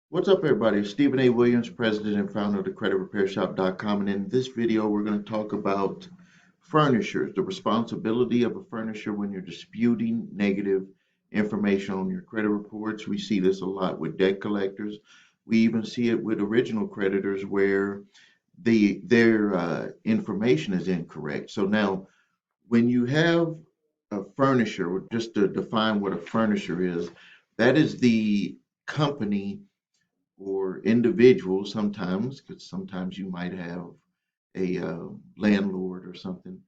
What's up, everybody? Stephen A. Williams, president and founder of the creditrepairshop.com. And in this video, we're going to talk about furnishers, the responsibility of a furnisher when you're disputing negative information on your credit reports. We see this a lot with debt collectors. We even see it with original creditors where their information is incorrect. So now, when you have a furnisher, just to define what a furnisher is, that is the company or individuals sometimes, because sometimes you might have a landlord or something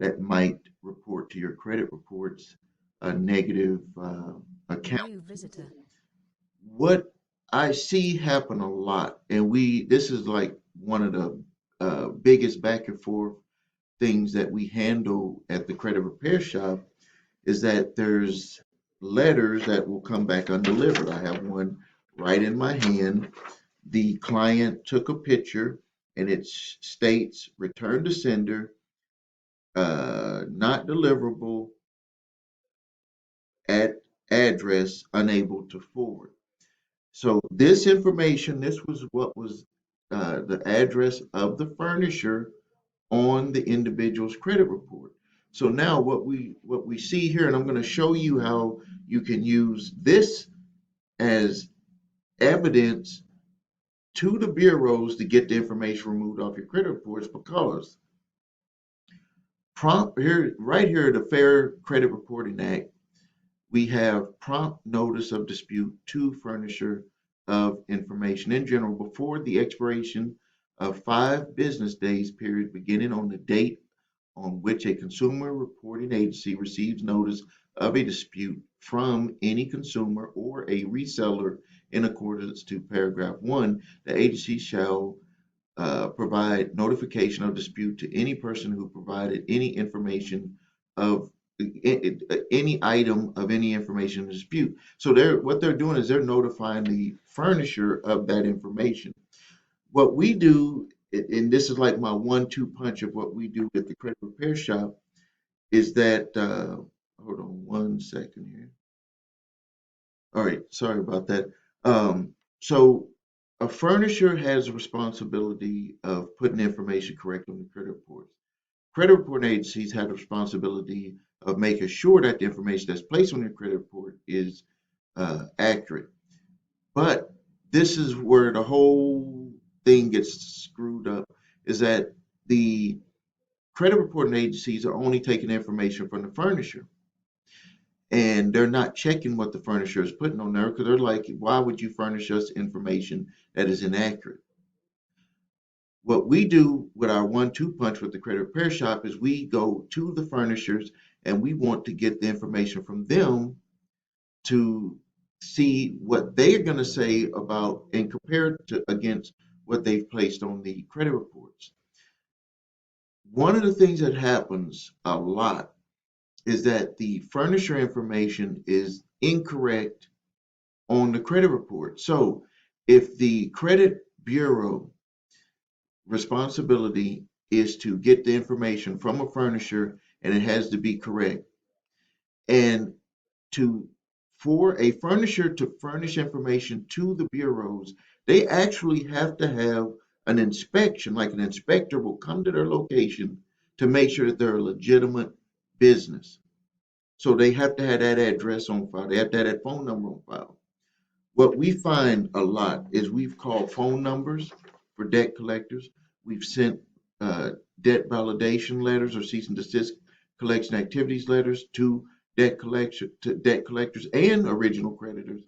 that might report to your credit reports a negative account. New visitor. What I see happen a lot, and this is like one of the biggest back and forth things that we handle at the credit repair shop is that there's letters that will come back undelivered. I have one right in my hand. The client took a picture and it states return to sender, not deliverable at address unable to forward. So this information, this was what was the address of the furnisher on the individual's credit report. So now what we see here, and I'm going to show you how you can use this as evidence to the bureaus to get the information removed off your credit reports because prompt here, right here, the Fair Credit Reporting Act, we have prompt notice of dispute to furnisher of information in general before the expiration of 5 business days period beginning on the date on which a consumer reporting agency receives notice of a dispute from any consumer or a reseller in accordance to paragraph 1, the agency shall provide notification of dispute to any person who provided any information of any item of any information in dispute. So what they're doing is they're notifying the furnisher of that information. What we do, and this is like my 1-2 punch of what we do at the credit repair shop, is that hold on 1 second here. All right, sorry about that. So a furnisher has a responsibility of putting information correct on the credit reports. Credit reporting agencies have the responsibility of making sure that the information that's placed on your credit report is accurate. But this is where the whole thing gets screwed up, is that the credit reporting agencies are only taking information from the furnisher and they're not checking what the furnisher is putting on there because they're like, why would you furnish us information that is inaccurate? What we do with our 1-2 punch with the credit repair shop is we go to the furnishers and we want to get the information from them to see what they're going to say about and compare it to against what they've placed on the credit reports. One of the things that happens a lot is that the furnisher information is incorrect on the credit report. So if the credit bureau responsibility is to get the information from a furnisher and it has to be correct, and to for a furnisher to furnish information to the bureaus, they actually have to have an inspection, like an inspector will come to their location to make sure that they're a legitimate business. So they have to have that address on file. They have to have that phone number on file. What we find a lot is we've called phone numbers for debt collectors. We've sent debt validation letters or cease and desist collection activities letters to debt collectors and original creditors,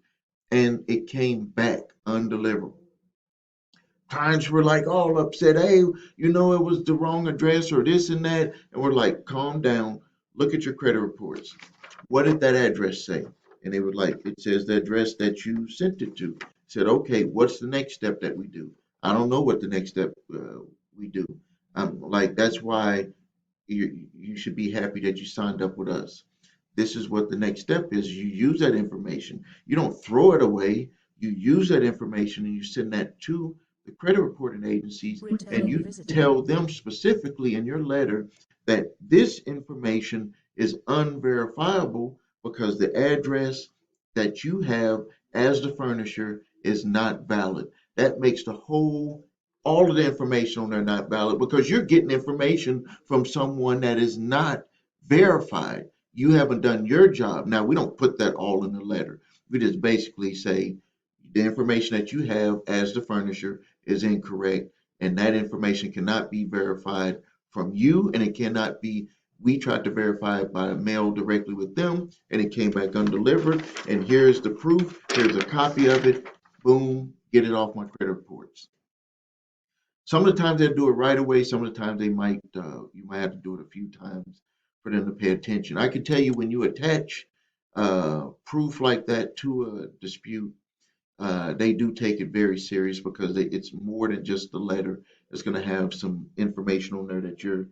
and it came back undeliverable. Clients were like all upset. Hey, it was the wrong address or this and that. And we're like, calm down. Look at your credit reports. What did that address say? And they were like, it says the address that you sent it to. I said, okay, what's the next step that we do? I don't know what the next step we do. I'm like, that's why you should be happy that you signed up with us. This is what the next step is. You use that information. You don't throw it away. You use that information and you send that to the credit reporting agencies and Returning you visitor. tell them specifically in your letter that this information is unverifiable because the address that you have as the furnisher is not valid. That makes all of the information on there not valid because you're getting information from someone that is not verified. You haven't done your job. Now, we don't put that all in the letter. We just basically say the information that you have as the furnisher is incorrect, and that information cannot be verified from you, and it cannot be. We tried to verify it by mail directly with them, and it came back undelivered. And here's the proof. Here's a copy of it. Boom, get it off my credit reports. Some of the times they'll do it right away. Some of the times you might have to do it a few times for them to pay attention. I can tell you when you attach proof like that to a dispute, they do take it very serious because it's more than just the letter. It's going to have some information on there that you're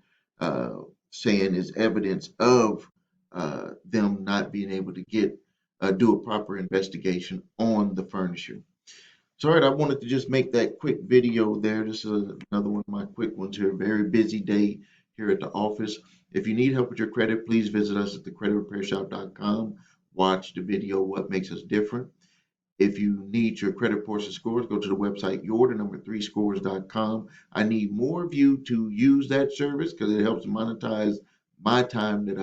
saying is evidence of them not being able to do a proper investigation on the furniture. So, all right, I wanted to just make that quick video there. This is another one of my quick ones here. Very busy day here at the office. If you need help with your credit, please visit us at thecreditrepairshop.com. Watch the video, What Makes Us Different. If you need your credit reports and scores, go to the website your3scores.com. I need more of you to use that service because it helps monetize my time that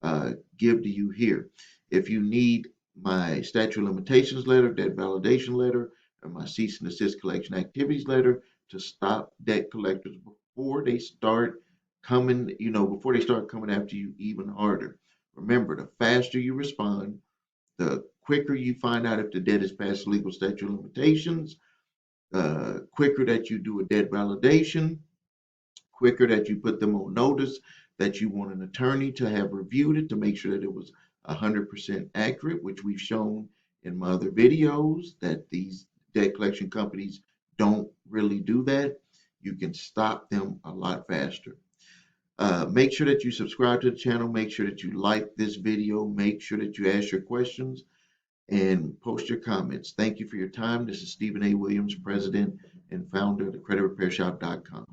I give to you here. If you need my statute of limitations letter, debt validation letter, or my cease and desist collection activities letter to stop debt collectors before they start before they start coming after you even harder. Remember, the faster you respond, the quicker you find out if the debt is past the legal statute of limitations, quicker that you do a debt validation, quicker that you put them on notice that you want an attorney to have reviewed it to make sure that it was 100% accurate, which we've shown in my other videos that these debt collection companies don't really do that. You can stop them a lot faster. Make sure that you subscribe to the channel. Make sure that you like this video. Make sure that you ask your questions and post your comments. Thank you for your time. This is Stephen A. Williams, President and founder of thecreditrepairshop.com.